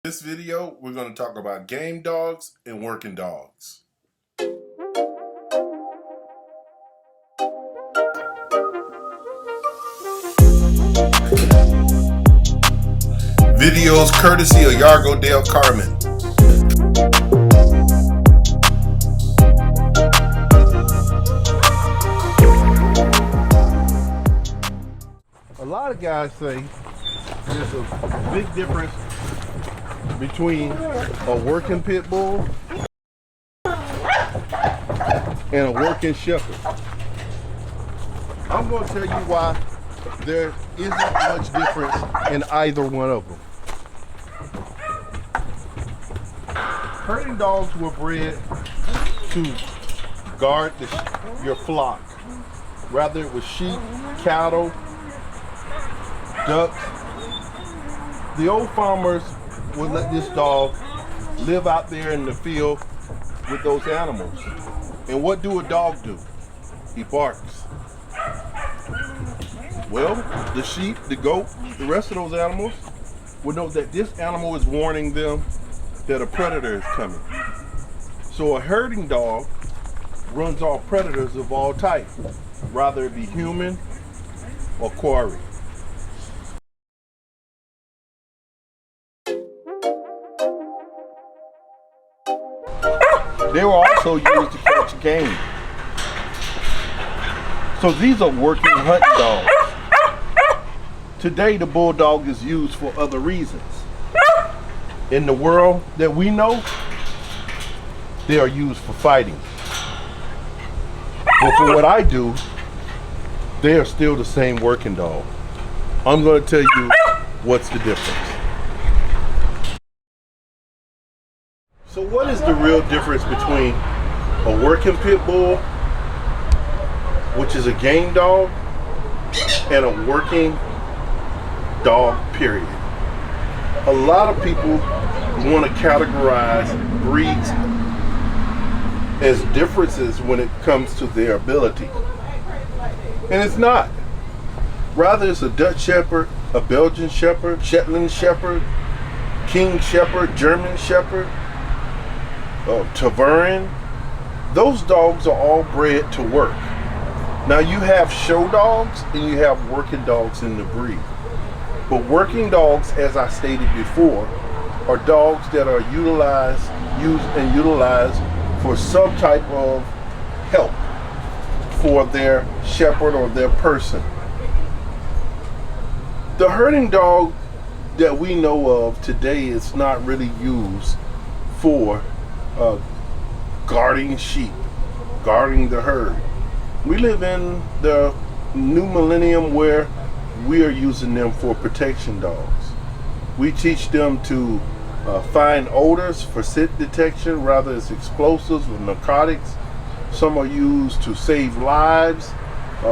This video, we're going to talk about game dogs and working dogs. Videos courtesy of Yargo Dale Carmen. A lot of guys say there's a big difference between a working pit bull and a working shepherd. I'm going to tell you why there isn't much difference in either one of them. Herding dogs were bred to guard your flock, whether it was sheep, cattle, ducks. The old farmers would let this dog live out there in the field with those animals. And what do a dog do? He barks. Well, the sheep, the goat, the rest of those animals will know that this animal is warning them that a predator is coming. So a herding dog runs off predators of all types, whether it be human or quarry. They were also used to catch game. So these are working hunting dogs. Today the bulldog is used for other reasons. In the world that we know, they are used for fighting. But for what I do, they are still the same working dog. I'm going to tell you what's the difference. So what is the real difference between a working pit bull, which is a game dog, and a working dog, period? A lot of people want to categorize breeds as differences when it comes to their ability. And it's not. Rather, it's a Dutch Shepherd, a Belgian Shepherd, Shetland Shepherd, King Shepherd, German Shepherd, Tavern. Those dogs are all bred to work. Now you have show dogs and you have working dogs in the breed. But working dogs, as I stated before, are dogs that are utilized for some type of help for their shepherd or their person. The herding dog that we know of today is not really used for guarding sheep, guarding the herd. We live in the new millennium where we are using them for protection dogs. We teach them to find odors for scent detection, rather as explosives or narcotics. Some are used to save lives,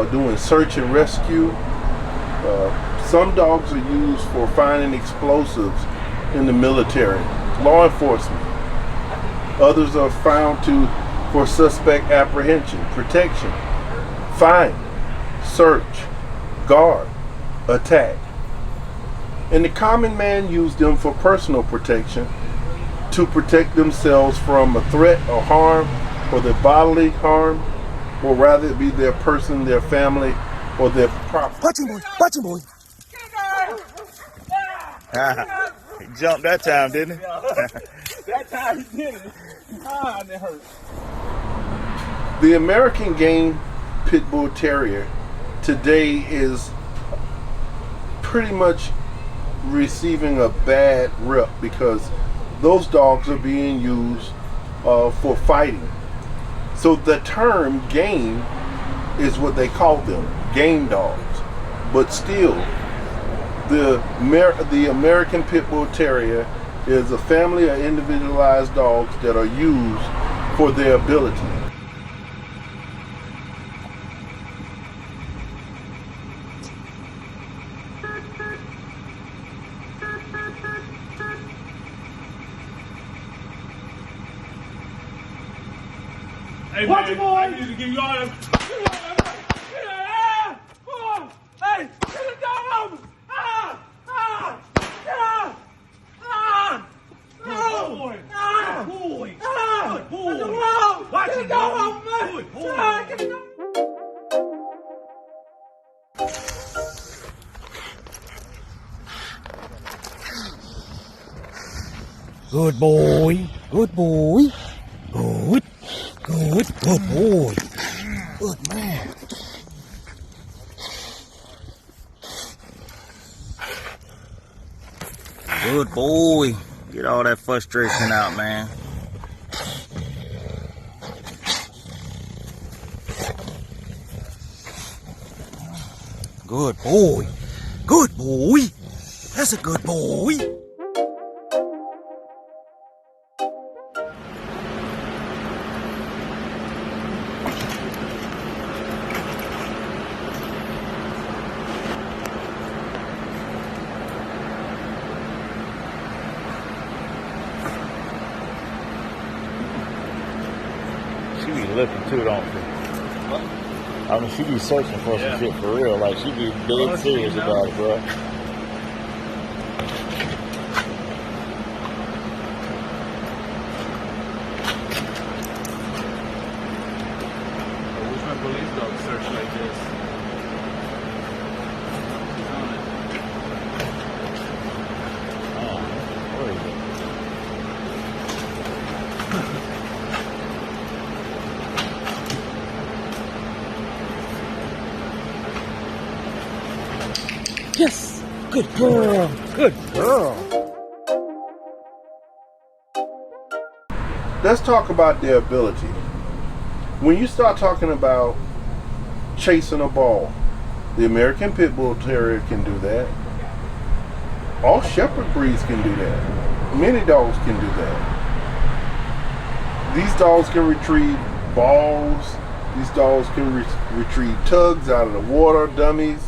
doing search and rescue. Some dogs are used for finding explosives in the military, law enforcement. Others are found for suspect apprehension, protection, find, search, guard, attack. And the common man used them for personal protection, to protect themselves from a threat or harm, or their bodily harm, or rather it be their person, their family, or their property. Watch him, boy. He jumped that time, didn't he? That time he did it. Ah, that hurt. The American game pit bull terrier today is pretty much receiving a bad rep because those dogs are being used for fighting. So the term game is what they call them, game dogs. But still, the American Pit Bull Terrier is a family of individualized dogs that are used for their ability. Hey, man, I need to give you all that. Hey, get the dog over! Good boy. Good boy. Good. Good boy. Good man. Good boy. Get all that frustration out, man. Good boy. Good boy. That's a good boy. She be looking too, don't she? I mean, she be searching for some shit for real. Like, she be dead serious about it, bro. Which one police dog search like this? Where is it? Yes! Good girl! Good girl! Let's talk about their ability. When you start talking about chasing a ball, the American Pit Bull Terrier can do that. All shepherd breeds can do that. Many dogs can do that. These dogs can retrieve balls. These dogs can retrieve tugs out of the water, dummies.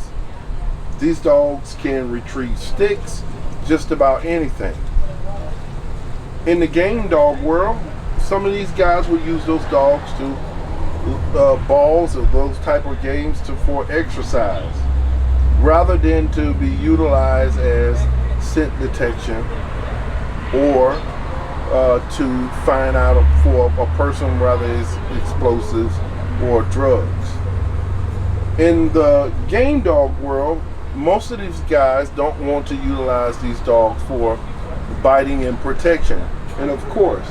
These dogs can retrieve sticks, just about anything. In the game dog world, some of these guys will use those dogs to balls or those type of games for exercise, rather than to be utilized as scent detection or to find out for a person whether it's explosives or drugs. In the game dog world, most of these guys don't want to utilize these dogs for biting and protection. And of course,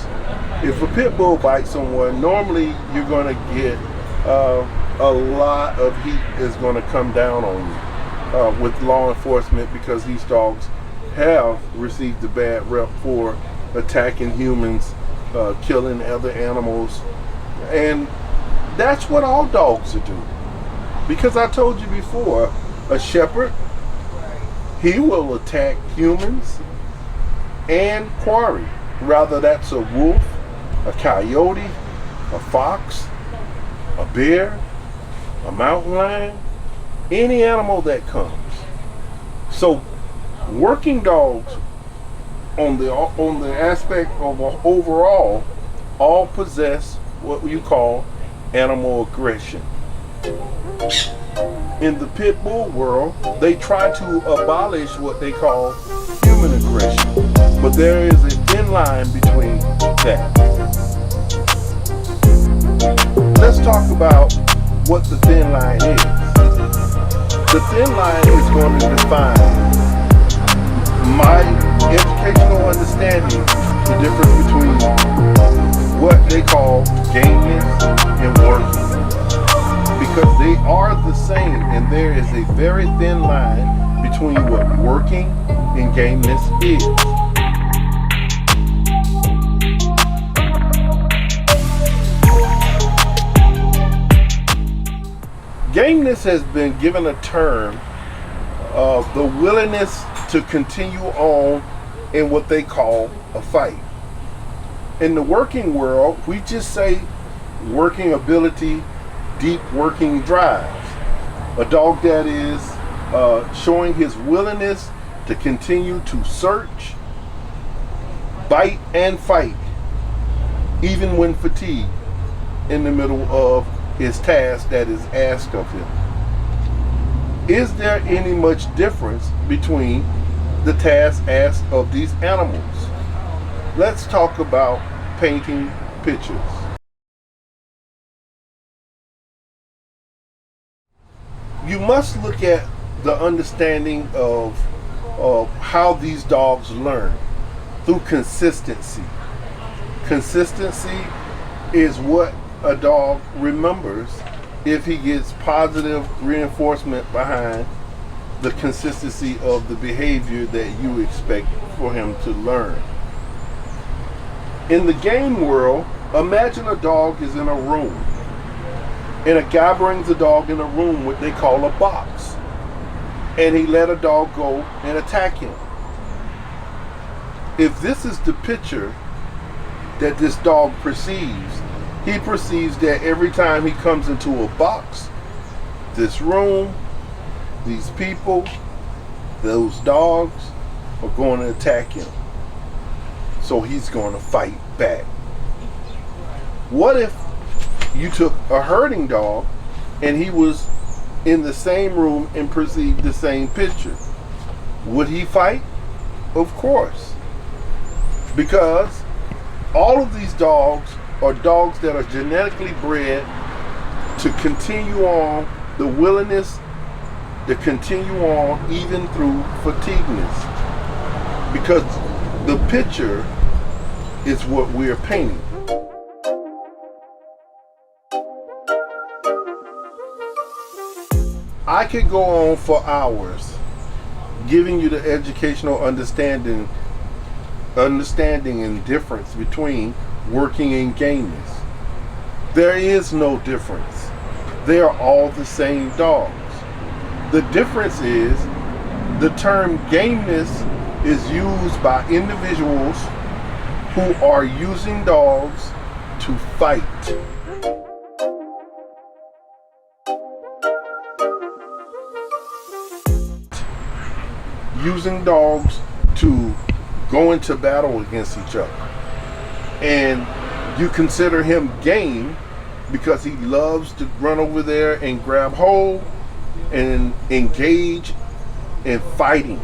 if a pit bull bites someone, normally you're going to get a lot of heat is going to come down on you with law enforcement, because these dogs have received a bad rep for attacking humans, killing other animals. And that's what all dogs do. Because I told you before, a shepherd, he will attack humans and quarry. Rather that's a wolf, a coyote, a fox, a bear, a mountain lion, any animal that comes. So working dogs on the aspect of overall all possess what you call animal aggression. In the pit bull world, they try to abolish what they call human aggression, but there is a thin line between that. Let's talk about what the thin line is. The thin line is going to define my educational understanding, the difference between what they call gameness and working. Because they are the same, and there is a very thin line between what working and gameness is. Gameness has been given a term of the willingness to continue on in what they call a fight. In the working world, we just say working ability, deep working drives. A dog that is showing his willingness to continue to search, bite, and fight, even when fatigued in the middle of his task that is asked of him. Is there any much difference between the tasks asked of these animals? Let's talk about painting pictures. You must look at the understanding of how these dogs learn. through consistency. Consistency is what a dog remembers if he gets positive reinforcement behind the consistency of the behavior that you expect for him to learn. In the game world, imagine a dog is in a room, and a guy brings a dog in a room, what they call a box, and he let a dog go and attack him. If this is the picture that this dog perceives, he perceives that every time he comes into a box, this room, these people, those dogs are going to attack him. So he's going to fight back. What if you took a herding dog and he was in the same room and perceived the same picture? Would he fight? Of course. Because all of these dogs are dogs that are genetically bred to continue on, the willingness to continue on even through fatigueness. Because the picture is what we're painting. I could go on for hours giving you the educational understanding and difference between working and gameness. There is no difference. They are all the same dogs. The difference is the term gameness is used by individuals who are using dogs to fight. Using dogs to go into battle against each other. And you consider him game because he loves to run over there and grab hold and engage in fighting.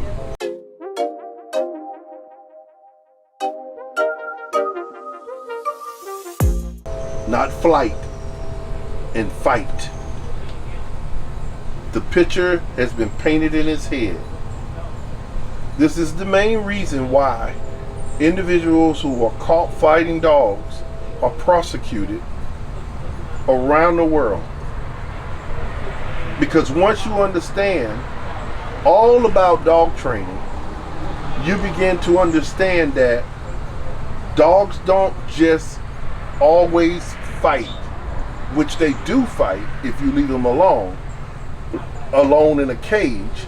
Not flight and fight. The picture has been painted in his head. This is the main reason why individuals who are caught fighting dogs are prosecuted around the world. Because once you understand all about dog training, you begin to understand that dogs don't just always fight, which they do fight if you leave them alone in a cage,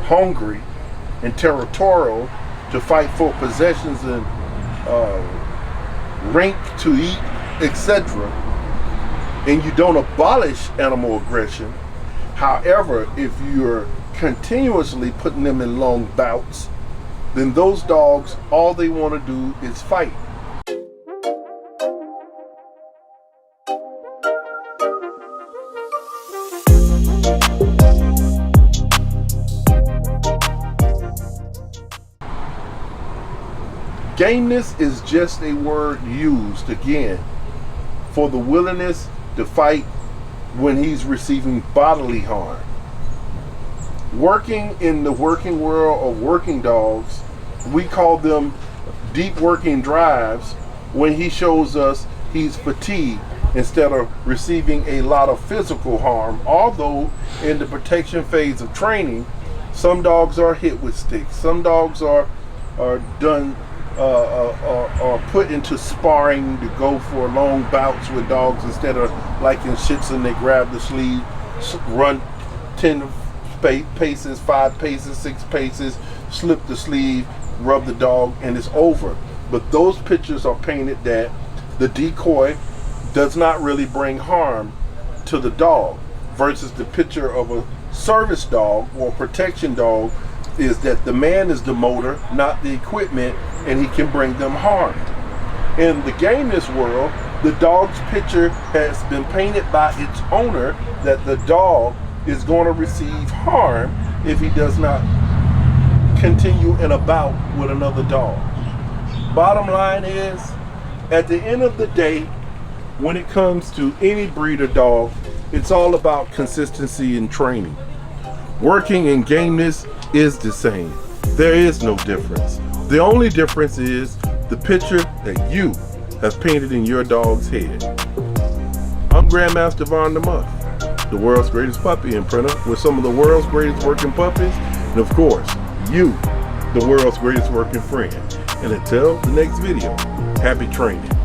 hungry and territorial to fight for possessions and rank to eat, etc. And you don't abolish animal aggression. However, if you're continuously putting them in long bouts, then those dogs, all they want to do is fight. Gameness is just a word used, again, for the willingness to fight when he's receiving bodily harm. Working in the working world of working dogs, we call them deep working drives when he shows us he's fatigued instead of receiving a lot of physical harm. Although in the protection phase of training, some dogs are hit with sticks, some dogs are done or put into sparring to go for long bouts with dogs instead of like in Shih Tzu, they grab the sleeve, run 10 paces, 5 paces, 6 paces, slip the sleeve, rub the dog, and it's over. But those pictures are painted that the decoy does not really bring harm to the dog, versus the picture of a service dog or protection dog is that the man is the motor, not the equipment, and he can bring them harm. In the gameness world, the dog's picture has been painted by its owner that the dog is going to receive harm if he does not continue in a bout with another dog. Bottom line is, at the end of the day, when it comes to any breed of dog, it's all about consistency and training. Working in gameness is the same. There is no difference. The only difference is the picture that you have painted in your dog's head. I'm Grandmaster Von the Muff, the world's greatest puppy imprinter with some of the world's greatest working puppies, and of course, you, the world's greatest working friend. And until the next video, happy training.